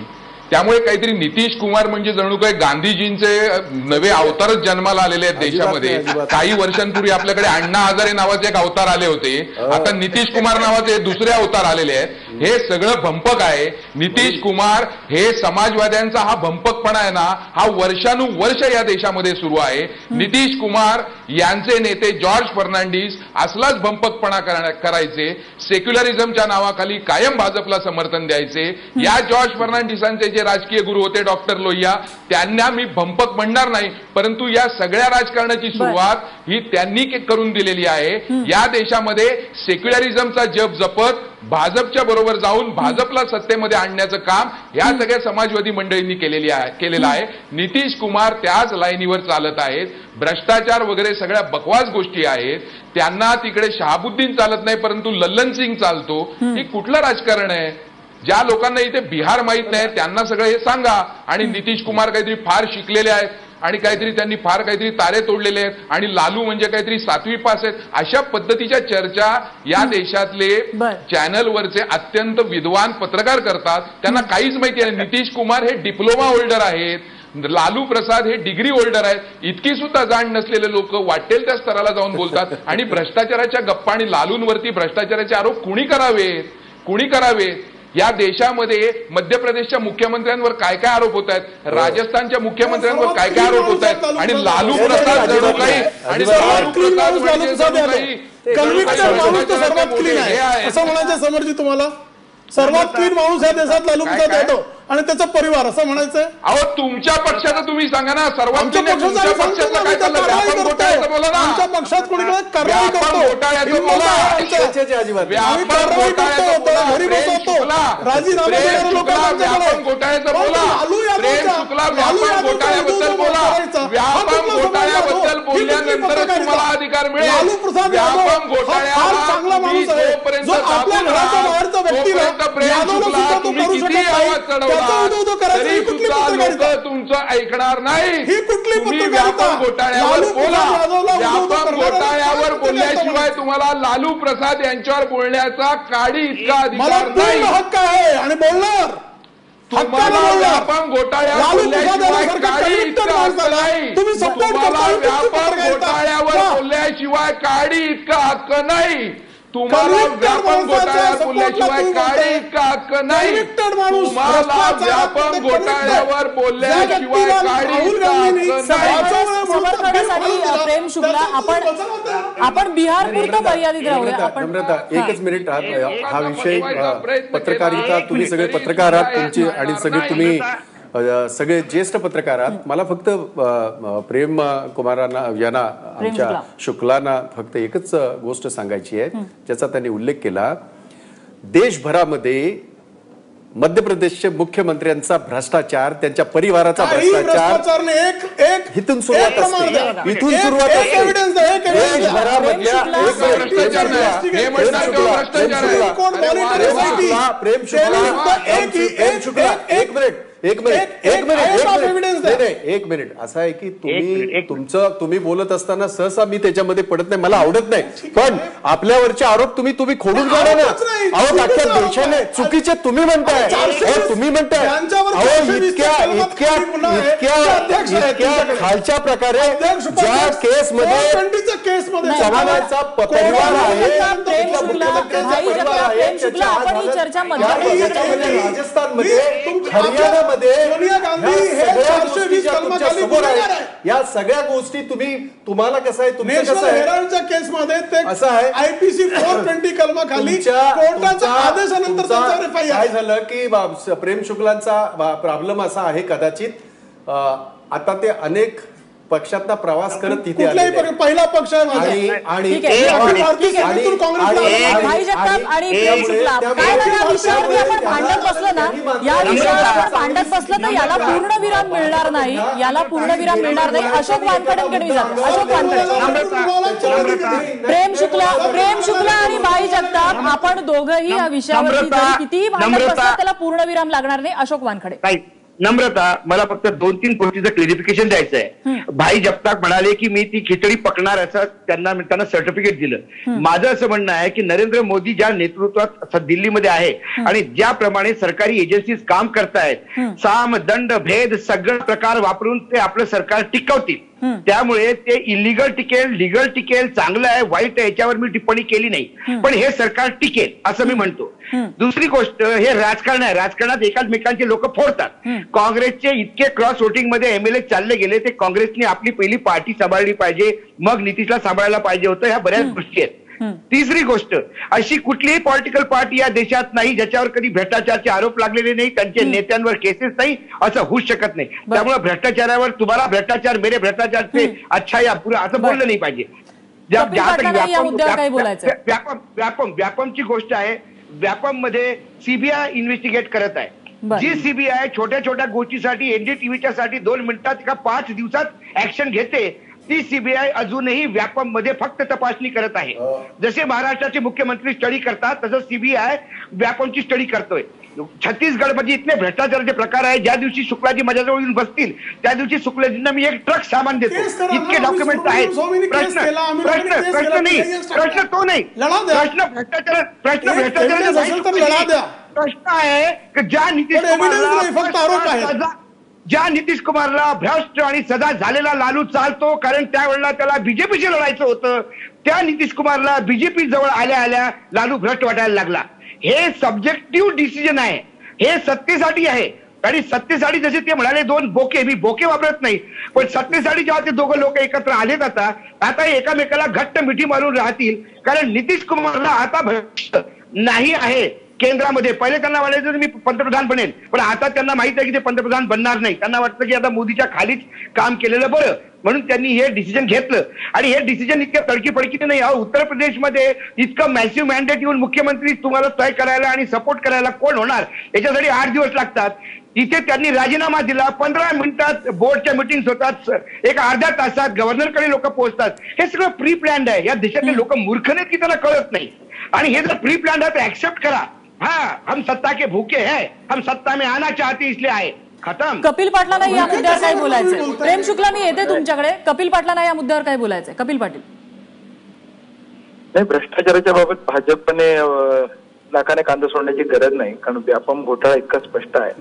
त्यामुळे काहीतरी नितीश कुमार म्हणजे जणू काही गांधीजींचे नवे अवतारच जन्माला आलेले आहेत देशामध्ये. काही वर्षांपूर्वी आपल्याकडे अण्णा हजारे नावाचे एक अवतार आले होते, आता नितीश कुमार नावाचे दुसरे अवतार आलेले आहेत. हे सगळं भंपक आहे. नितीश कुमार हे समाजवाद्यांचा हा भंपकपणा आहे ना, हा वर्षानुवर्ष या देशामध्ये सुरू आहे. नितीश कुमार यांचे नेते जॉर्ज फर्नांडिस असलाच भंपकपणा करायचे, सेक्युलरिझमच्या नावाखाली कायम भाजपला समर्थन द्यायचे. या जॉर्ज फर्नांडिसांचे जे राजकीय गुरु होते डॉक्टर लोहिया, त्यांना मी भंपक म्हणणार नाही, परंतु या सगळ्या राजकारणाची सुरुवात ही त्यांनी करून दिलेली आहे. या देशामध्ये सेक्युलरिझमचा जप जपत भाजपच्या बरोबर जाऊन भाजपला सत्तेमध्ये आणण्याचं काम या सगळ्या समाजवादी मंडळींनी केलेलं आहे. नितीश कुमार त्याच लाईनीवर चालत आहेत. भ्रष्टाचार वगैरे सगळ्या बकवास गोष्टी आहेत. त्यांना तिकडे शहाबुद्दीन चालत नाही, परंतु लल्लन सिंग चालतो. हे कुठलं राजकारण आहे? ज्या लोकांना इथे बिहार माहित नाही त्यांना सगळं हे सांगा. आणि नितीश कुमार काहीतरी फार शिकलेले आहेत आणि त्यांनी फार काहीतरी तारे तोडलेले आहेत आणि लालू म्हणजे काहीतरी 7वी पास आहेत, अशा पद्धतीच्या चर्चा या देशातले चॅनलवरचे अत्यंत विद्वान पत्रकार करतात. त्यांना काहीच माहिती आहे. नितीश कुमार हे डिप्लोमा होल्डर आहेत, लालू प्रसाद हे डिग्री होल्डर आहेत. इतकी सुद्धा जाण नसलेले लोक वाटेल त्या स्तराला जाऊन बोलतात. आणि भ्रष्टाचाराच्या गप्पा आणि लालूंवरती भ्रष्टाचाराचे आरोप कुणी करावेत? या देशामध्ये मध्य प्रदेशच्या मुख्यमंत्र्यांवर काय काय आरोप होत आहेत, राजस्थानच्या मुख्यमंत्र्यांवर काय काय आरोप होत आहेत, आणि लालू प्रसाद जणू काही असं म्हणायचं समर्जी तुम्हाला? सर्वात क्लीन माणूस या देशात लालू प्रसाद यादव आणि त्याचा परिवार असं म्हणायचंय? अहो, तुमच्या पक्षाचं तुम्ही सांगा ना. सर्वात आमच्या पक्षात कोणीकडे कारवाई करतो, घरी बसवतो, राजीनामा देणारे लोक घोटाळ्याबद्दल बोलल्यानंतर तुम्हाला अधिकार मिळेल. लालू प्रसाद यादव हा चांगला माणूस आहे, जो आपल्या घराच्या बाहेरचा व्यक्ती तुमचं ऐकणार नाही. ही कुठली तुम्ही व्यापम घोटाळ्यावर बोला. व्यापम घोटाळ्यावर बोलल्याशिवाय तुम्हाला लालू प्रसाद यांच्यावर बोलण्याचा काडी इतका अधिकार नाही. हक्क आहे आणि बोलणार. तुम्हाला व्यापम घोटाळ्यावर बोलल्याशिवाय काडी इतका हक्क नाही. तुम्हाला व्यापम घोटाळ्यावर बोलल्याशिवाय काडी इतका हक्क नाही. तुम्हाला व्यापम घोटाळ्यावर बोलल्याशिवाय काडी इतका हक्क नाही. तुम्हाला व्यापम घोटाळ्यावर बोलल्याशिवाय काडी इतका हक्क नाही. प्रेम शुक्ला, आपण बिहार पुरतं मर्यादित राहूया. नम्रता, एकच मिनिट. हा विषय पत्रकारिता, तुम्ही सगळे पत्रकार आहात तुमची, आणि सगळे ज्येष्ठ पत्रकार आहात. मला फक्त प्रेम कुमारांना यांना आमच्या शुक्लांना फक्त एकच गोष्ट सांगायची आहे ज्याचा त्यांनी उल्लेख केला. देशभरामध्ये मध्य प्रदेशच्या मुख्यमंत्र्यांचा भ्रष्टाचार, त्यांच्या परिवाराचा भ्रष्टाचार इथून सुरुवात असते. इथून सुरुवात एक मिनिट असं आहे की तुम्ही बोलत असताना सहसा मी त्याच्यामध्ये पडत नाही, मला आवडत नाही, पण आपल्यावरचे आरोप तुम्ही खोडून काढा ना. अहो, अख्ख्या देशाने चुकीचे तुम्ही म्हणताय. इतक्या खालच्या प्रकारे ज्या केसमध्ये केसमध्ये चव्हाणांचा परिवार आहे, प्रेम शुक्ला, भाई जगताप, प्रेम शुक्ला, आपण ही चर्चा मध्यप्रदेशात राजस्थानमध्ये, हरियाणामध्ये सोनिया गांधी हे 420 कलमाखाली गुन्हेगार आहे. या सगळ्या गोष्टी तुम्हाला कसं आहे, तुमचं नॅशनल कसं आहे, हेराल्डच्या केसमध्ये ते असं आहे IPC 420 कलमाखाली कोर्टाच्या आदेशानंतर त्यांच्यावर FIR काय झालं की प्रेम शुक्लांचा प्रॉब्लेम असा आहे, कदाचित आता ते अनेक पक्षांना प्रवास करत तिथे कुठलाही पहिला पक्ष आहे माझा. आणि भाई जगताप आणि प्रेम शुक्ला, काय ना या विषयावरती आपण भांडत बसलो ना, या विषयावर आपण भांडत बसलो तर याला पूर्णविराम मिळणार नाही, याला पूर्णविराम मिळणार नाही. अशोक वानखेडेंकडे मी जातो. अशोक वानखेडे, प्रेम शुक्ला आणि भाई जगताप, आपण दोघंही या विषयावरती जरी कितीही भांडत बसला त्याला पूर्णविराम लागणार नाही. अशोक वानखेडे. नम्रता, मला फक्त 2-3 गोष्टीचं क्लिअरिफिकेशन द्यायचं आहे. भाई जगताप म्हणाले की मी ती खिचडी पकणार असं त्यांना सर्टिफिकेट दिलं. माझं असं म्हणणं आहे की नरेंद्र मोदी ज्या नेतृत्वात दिल्लीमध्ये आहे आणि ज्याप्रमाणे सरकारी एजन्सीज काम करतायत, साम दंड भेद सगळं प्रकार वापरून ते आपलं सरकार टिकवतील. त्यामुळे ते इलिगल टिकेल, लिगल टिकेल, चांगलं आहे वाईट आहे याच्यावर मी टिप्पणी केली नाही, पण हे सरकार टिकेल असं मी म्हणतो. दुसरी गोष्ट, हे राजकारण आहे, राजकारणात एकामेकांचे लोक फोडतात. काँग्रेसचे इतके क्रॉस वोटिंग मध्ये MLA चालले गेले, ते काँग्रेसने आपली पहिली पार्टी सांभाळली पाहिजे, मग नितीशला सांभाळायला पाहिजे होतं. ह्या बऱ्याच गोष्टी आहेत. तिसरी गोष्ट, अशी कुठलीही पॉलिटिकल पार्टी या देशात नाही ज्याच्यावर कधी भ्रष्टाचाराचे आरोप लागलेले नाही, त्यांच्या नेत्यांवर केसेस नाही, असं होऊच शकत नाही. त्यामुळे भ्रष्टाचारावर तुम्हाला भ्रष्टाचार मेरे भ्रष्टाचार से अच्छा या पुरा असं बोललं नाही पाहिजे. व्यापमची गोष्ट आहे, व्यापम मध्ये CBI इन्व्हेस्टिगेट करत आहे. जी CBI छोट्या छोट्या गोष्टीसाठी NDTVच्या साठी 2 मिनिटात का 5 दिवसात ऍक्शन घेते, ती CBI अजूनही व्यापम मध्ये फक्त तपासणी करत आहे. जसे महाराष्ट्राचे मुख्यमंत्री स्टडी करतात तसं CBI व्यापमची स्टडी करतोय. छत्तीसगडमध्ये इतके भ्रष्टाचाराचे प्रकार आहे, ज्या दिवशी शुक्लाजी माझ्याजवळ येऊन बसतील त्या दिवशी शुक्लाजींना मी एक ट्रक सामान देतो. इतके डॉक्युमेंट आहेत. प्रश्न नाही, प्रश्न तो नाही, प्रश्न आहे की ज्या नितीश कुमारला भ्रष्ट आणि सदा झालेला लालू चालतो, कारण त्यावेळेला त्याला बीजेपीशी लढायचं होतं, त्या नितीश कुमारला बीजेपी जवळ आल्या आल्या लालू भ्रष्ट वाटायला लागला. हे सब्जेक्टिव्ह डिसिजन आहे, हे सत्तेसाठी आहे. आणि सत्तेसाठी जसे ते म्हणाले 2 बोके, मी बोके वापरत नाही, पण सत्तेसाठी जेव्हा ते दोघं लोक एकत्र आलेत आता एकामेकाला घट्ट मिठी मारून राहतील, कारण नितीश कुमारला आता भ्रष्ट नाही आहे केंद्रामध्ये. पहिले त्यांना वाटायचं मी पंतप्रधान बनेल, पण आता त्यांना माहित आहे की ते पंतप्रधान बनणार नाही. त्यांना वाटतं की आता मोदीच्या खालीच काम केलेलं बरं, म्हणून त्यांनी हे डिसिजन घेतलं. आणि हे डिसिजन इतक्या तडकीफडकीने नाही. उत्तर प्रदेशमध्ये इतकं मॅसिव्ह मॅन्डेट येऊन मुख्यमंत्री तुम्हाला तय करायला आणि सपोर्ट करायला कोण होणार, याच्यासाठी 8 दिवस लागतात. इथे त्यांनी राजीनामा दिला, 15 मिनिटात बोर्डच्या मिटिंग्स होतात, एक अर्ध्या तासात गव्हर्नरकडे लोक पोहोचतात. हे सगळं प्री प्लॅन्ड आहे. या देशातले लोक मूर्ख नाहीत की त्यांना कळत नाही. आणि हे जर प्री प्लॅन्ड आहे तर ऍक्सेप्ट करा. हाँ, हम सत्ता के भूखे हैं, हम सत्ता में आना चाहते इसलिए आए. खतम. कपिल पाटलांना या मुद्द्यावर काय बोलायचंय? प्रेम शुक्ला, मी येते तुमच्याकडे. कपिल पाटलांना या मुद्द्यावर काय बोलायचंय? कपिल पाटील. नाही, भ्रष्टाचाराच्या बाबत भाजपने नाकाने कांदा सोडण्याची गरज नाही, कारण व्यापम घोटाळा इतका स्पष्ट आहे.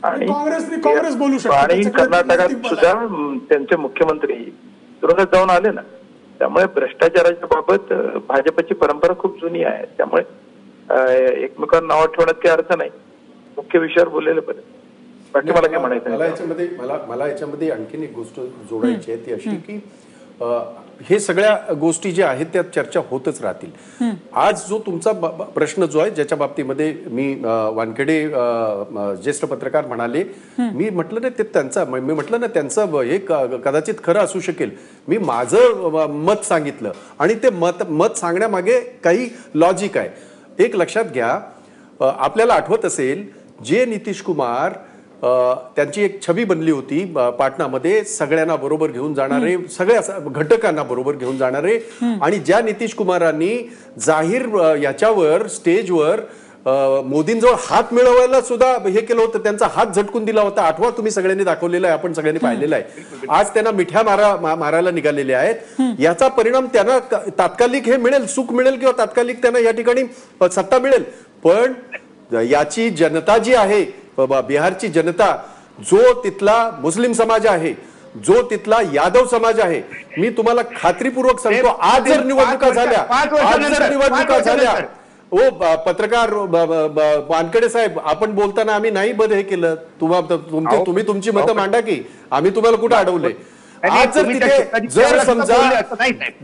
आणि काँग्रेस बोलू शकते. आणि कर्नाटकात सुद्धा त्यांचे मुख्यमंत्री तुरुंगात जाऊन आले ना, त्यामुळे भ्रष्टाचाराच्या बाबत भाजपची परंपरा खूप जुनी आहे. त्यामुळे एकमेकांना नाव ठेवण्यात काही अर्थ नाही. मुख्य विषयावर बोललेलं बरं. बाकी मला काय म्हणायचं, मला याच्यामध्ये आणखीन एक गोष्ट जोडायची आहे, ती अशी की हे सगळ्या गोष्टी ज्या आहेत त्या चर्चा होतच राहतील. आज जो तुमचा प्रश्न जो आहे, ज्याच्या बाबतीमध्ये मी वानखेडे ज्येष्ठ पत्रकार म्हणाले, मी म्हटलं ना ते मी म्हटलं ना त्यांचं हे कदाचित खरं असू शकेल. मी माझं मत सांगितलं आणि ते मत सांगण्यामागे काही लॉजिक आहे. एक लक्षात घ्या, आपल्याला आठवत असेल जे नितीश कुमार त्यांची एक छबी बनली होती पाटणामध्ये, सगळ्यांना बरोबर घेऊन जाणारे, सगळ्या घटकांना बरोबर घेऊन जाणारे, आणि ज्या नितीश कुमारांनी जाहीर याच्यावर स्टेजवर मोदींजवळ हात मिळवायला सुद्धा हे केलं होतं, त्यांचा हात झटकून दिला होता. आठवा, तुम्ही सगळ्यांनी दाखवलेला आहे, आपण सगळ्यांनी पाहिलेला आहे. आज त्यांना मिठ्या मारायला निघालेले आहेत. याचा परिणाम त्यांना तात्कालिक हे मिळेल, सुख मिळेल किंवा तात्कालिक त्यांना या ठिकाणी सत्ता मिळेल, पण याची जनता जी आहे, बिहारची जनता, जो तिथला मुस्लिम समाज आहे, जो तिथला यादव समाज आहे, मी तुम्हाला खात्रीपूर्वक सांगतो, आज जर निवडणुका झाल्या, पत्रकार वानखेडे साहेब, आपण बोलताना आम्ही नाही हे केलं, तुम्ही तुमची मतं मांडा की आम्ही तुम्हाला कुठे अडवले. आज जर तिथे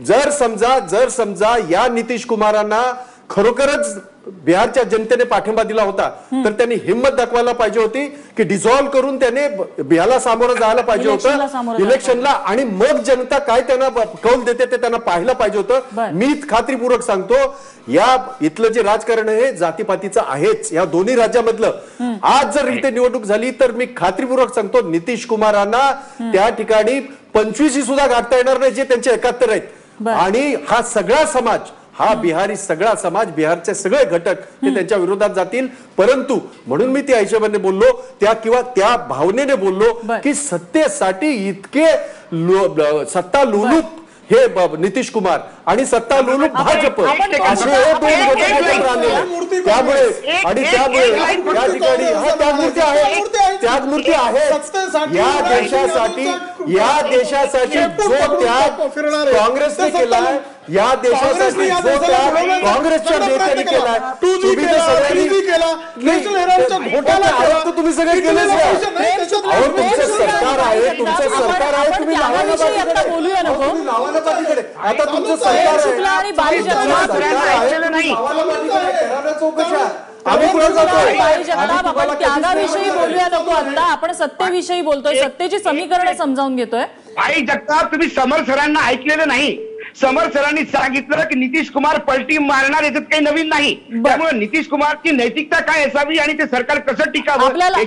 जर समजा या नितीश कुमारांना खरोखरच बिहारच्या जनतेने पाठिंबा दिला होता तर त्यांनी हिंमत दाखवायला पाहिजे होती की डिझॉल्व्ह करून त्याने बिहारला सामोरं जायला पाहिजे होतं इलेक्शनला, आणि मग जनता काय त्यांना कौल देते ते त्यांना पाहिलं पाहिजे होतं. मी खात्रीपूर्वक सांगतो, या इथलं जे राजकारण आहे जातीपातीचं आहेच या दोन्ही राज्यामधलं. आज जर इथे निवडणूक झाली तर मी खात्रीपूर्वक सांगतो नितीश कुमारांना त्या ठिकाणी 25 सुद्धा गाठता येणार नाही जे त्यांचे 71 आहेत. आणि हा सगळा समाज, हा बिहारी सगळा समाज, बिहारचे सगळे घटक हे त्यांच्या विरोधात जातील. परंतु म्हणून मी त्या हिशोबाने बोललो, त्या भावनेने बोललो की सत्तेसाठी इतके सत्ता लोलुप हे नितीश कुमार आणि सत्ता लोलुप भाजप असे हे दोन घटक एकत्र आलेले. त्यामुळे त्या ठिकाणी त्यागमूर्ती आहेत या देशासाठी जो त्याग काँग्रेसने केलाय, या देशासाठी जो त्याग काँग्रेसच्या नेत्यांनी केलाय, तुम्ही सगळे केलेच आहे. तुमचं सरकार आहे, तुम्ही आता तुमचं सरकार त्यागाविषयी बोलूया नको, आता आपण सत्तेविषयी बोलतोय, सत्तेची समीकरणे समजावून घेतोय. भाई जगताप, तुम्ही समर सरांना ऐकलेलं नाही. समर सरांनी सांगितलं की नितीश कुमार पलटी मारणार, याच्यात काही नवीन नाही. त्यामुळे नितीश कुमारची नैतिकता काय असावी आणि ते सरकार कसं टिकावं आपल्याला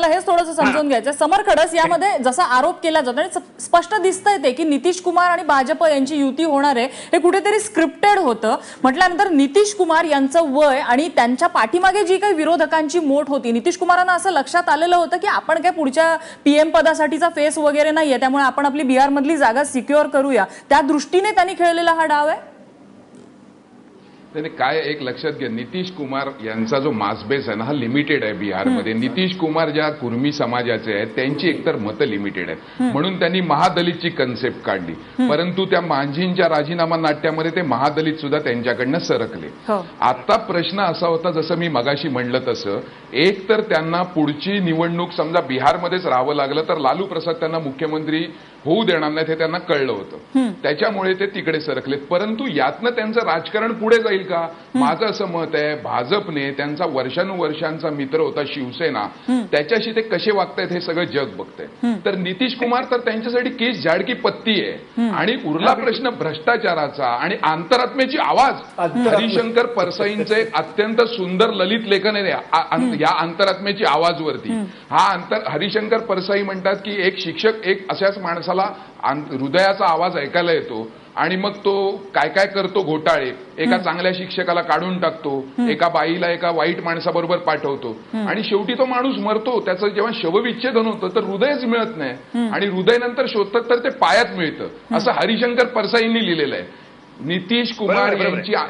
हेच थोडंसं समजून घ्यायचं. समर खडस, यामध्ये जसा आरोप केला जातो आणि स्पष्ट दिसतंय ते की नितीश कुमार आणि भाजप यांची युती होणार आहे हे कुठेतरी स्क्रिप्टेड होतं. म्हटल्यानंतर नितीश कुमार यांचं वय आणि त्यांच्या पाठीमागे जी काही विरोधकांची मोठ होती, नितीश कुमारांना असं लक्षात आलेलं होतं की आपण काय पुढच्या पीएम पदासाठीचा फेस वगैरे नाहीये, त्यामुळे आपण आपली बिहारमधली जागा सिक्युअर करूया, त्या दृष्टीने त्यांनी खेळलेला हा डाव आहे. त्याने काय एक लक्षात घ्या, नितीश कुमार यांचा जो मासबेस आहे ना हा लिमिटेड आहे बिहारमध्ये. नितीश कुमार ज्या कुर्मी समाजाचे आहेत त्यांची एकतर मतं लिमिटेड आहेत, म्हणून त्यांनी महादलितची कन्सेप्ट काढली. परंतु त्या मांझींच्या राजीनामा नाट्यामध्ये ते महादलित सुद्धा त्यांच्याकडनं सरकले. आता प्रश्न असा होता, जसं मी मगाशी म्हणलं तसं, एक तर त्यांना पुढची निवडणूक समजा बिहारमध्येच राहावं लागलं तर लालू प्रसाद त्यांना मुख्यमंत्री होऊ देणार नाहीत हे त्यांना कळलं होतं, त्याच्यामुळे ते तिकडे सरकलेत. परंतु यातनं त्यांचं राजकारण पुढे जाईल का? माझं असं मत आहे, भाजपने त्यांचा वर्षानुवर्षांचा मित्र होता शिवसेना, त्याच्याशी ते कसे वागतायत हे सगळं जग बघतंय. तर नितीश कुमार तर त्यांच्यासाठी केस झाडकी पत्ती आहे. आणि उरला प्रश्न भ्रष्टाचाराचा आणि अंतरात्म्याची आवाज, हरिशंकर परसाईंचं एक अत्यंत सुंदर ललित लेखन आहे या अंतरात्म्याची आवाजवरती. हरिशंकर परसाई म्हणतात की एक शिक्षक एक अशाच माणसाला हृदयाचा आवाज ऐकायला येतो आणि मग तो काय काय करतो घोटाळे, एका चांगल्या शिक्षकाला काढून टाकतो, एका बाईला एका वाईट माणसाबरोबर पाठवतो आणि शेवटी तो माणूस मरतो. त्याचं जेव्हा शवविच्छेदन होतं तर हृदयच मिळत नाही आणि हृदय नंतर शोधतात तर ते पायात मिळतं, असं हरिशंकर परसाईंनी लिहिलेलं आहे. नितीश कुमार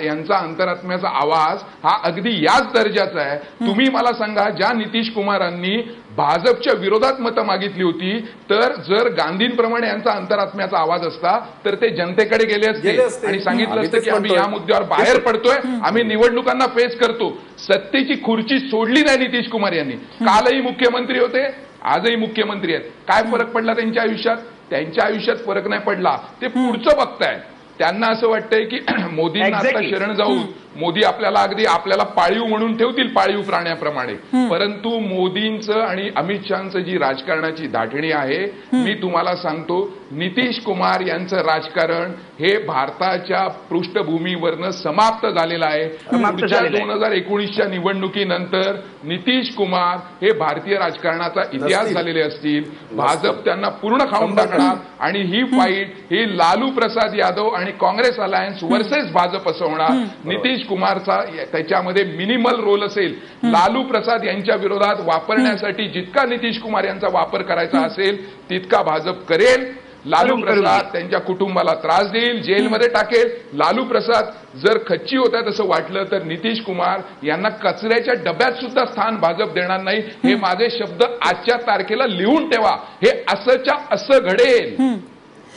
यांचा अंतरात्म्याचा आवाज हा अगदी याच दर्जाचा आहे. तुम्ही मला सांगा, ज्या नितीश कुमारांनी भाजपच्या विरोधात मतं मागितली होती, तर जर गांधींप्रमाणे यांचा अंतरात्म्याचा आवाज असता तर ते जनतेकडे गेले असते आणि सांगितलं असतं की आम्ही या मुद्द्यावर बाहेर पडतोय, आम्ही निवडणुकांना फेस करतो. सत्तेची खुर्ची सोडली नाही नितीश कुमार यांनी. कालही मुख्यमंत्री होते, आजही मुख्यमंत्री आहेत. काय फरक पडला त्यांच्या आयुष्यात? त्यांच्या आयुष्यात फरक नाही पडला. ते पुढचं बघतायत. त्यांना असं वाटतंय की मोदींना आता शरण जाऊन मोदी आपल्याला पाळीव म्हणून ठेवतील, पाळीव प्राण्याप्रमाणे. परंतु मोदींचं आणि अमित शहांचं जी राजकारणाची धाटणी आहे, मी तुम्हाला सांगतो, नितीश कुमार यांचं राजकारण हे भारताच्या पृष्ठभूमीवरनं समाप्त झालेलं आहे. पुढच्या 2019च्या निवडणुकीनंतर नितीश कुमार हे भारतीय राजकारणाचा इतिहास झालेले असतील. भाजप त्यांना पूर्ण खाऊन टाकणार आणि ही फाईट ही लालू प्रसाद यादव आणि काँग्रेस अलायन्स वर्सेस भाजप असं होणार. नितीश कुमारचा त्याच्यामध्ये मिनिमल रोल असेल. लालू प्रसाद यांच्या विरोधात वापरण्यासाठी जितका नितीश कुमार यांचा वापर करायचा असेल तितका भाजप करेल. लालू प्रसाद त्यांच्या कुटुंबाला त्रास देईल, जेलमध्ये टाकेल. लालू प्रसाद जर खच्ची होता तसं वाटलं तर नितीश कुमार यांना कचऱ्याच्या डब्यात सुद्धा स्थान भाजप देणार नाही. हे माझे शब्द आजच्या तारखेला लिहून ठेवा. हे असंच्या असं घडेल.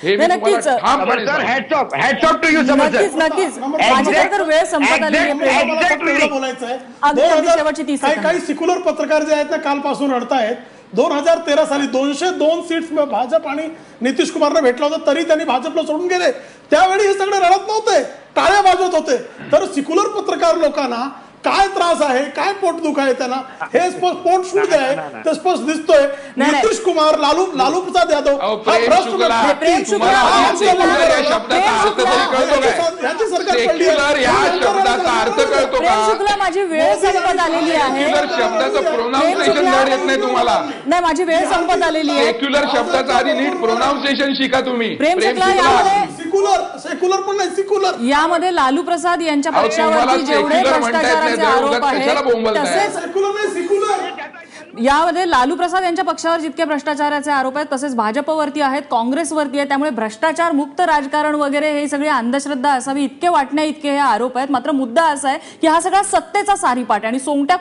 हे मी तुम्हाला ठामपणे सांगतो. Hats off to you Samar sir. नक्कीच माझी तर वेळ संपत आली आहे. बोलायचं शेवटची आहे. काही सिक्युलर पत्रकार जे आहेत ना कालपासून रडतायत. 2013 साली 202 सीट्स भाजप आणि नितीश कुमारला भेटला होता, तरी त्यांनी भाजपला सोडून गेले. त्यावेळी हे सगळे रडत नव्हते, टाळ्या वाजवत होते. तर सिक्युलर पत्रकार लोकांना काय त्रास आहे, काय पोटदुख आहे त्यांना, हे पोट शूट आहे ते स्पष्ट दिसतोय. नितीश कुमार, लालू प्रसाद यादव माझी वेळ संपत आलेली आहे. शब्दाचं प्रोनाउन्सिएशन धड येत नाही तुम्हाला. नाही, माझी वेळ संपत आलेली आहे. सेक्युलर शब्दाचा आधी नीट प्रोनाउन्सिएशन शिका तुम्ही. सेक्युलर पण नाही, सिक्युलर. यामध्ये लालू प्रसाद यांच्या पक्षावरती जेवढे भ्रष्टाचाराचे आरोप आहेत यामध्ये लालू प्रसाद यांच्या पक्षावर जितके भ्रष्टाचाराचे आरोप आहेत तसेच भाजपवरती आहेत, काँग्रेसवरती आहेत. त्यामुळे भ्रष्टाचार मुक्त राजकारण वगैरे हे सगळी अंधश्रद्धा असावी इतके वाटण्या इतके हे आरोप आहेत. मात्र मुद्दा असा आहे की हा सगळा सत्तेचा सारीपाट आणि सोंगट्या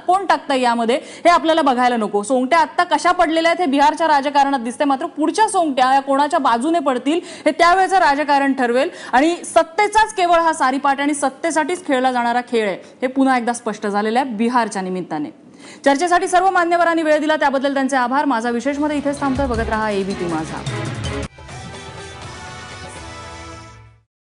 कोण टाकतं यामध्ये हे आपल्याला बघायला नको. सोंगट्या आता कशा पडलेल्या आहेत हे बिहारच्या राजकारणात दिसते. मात्र पुढच्या सोंगट्या या कोणाच्या बाजूने पडतील हे त्यावेळेचं राजकारण ठरवेल. आणि सत्तेचाच केवळ हा सारीपाट आणि सत्तेसाठीच खेळला जाणारा खेळ आहे हे पुन्हा एकदा स्पष्ट झालेलं आहे बिहारच्या निमित्ताने. चर्चेसाठी सर्व मान्यवरांनी वेळ दिला त्याबद्दल त्यांचे आभार. माझा विशेषमध्ये इथेच थांबतोय. बघत रहा एबीपी माझा.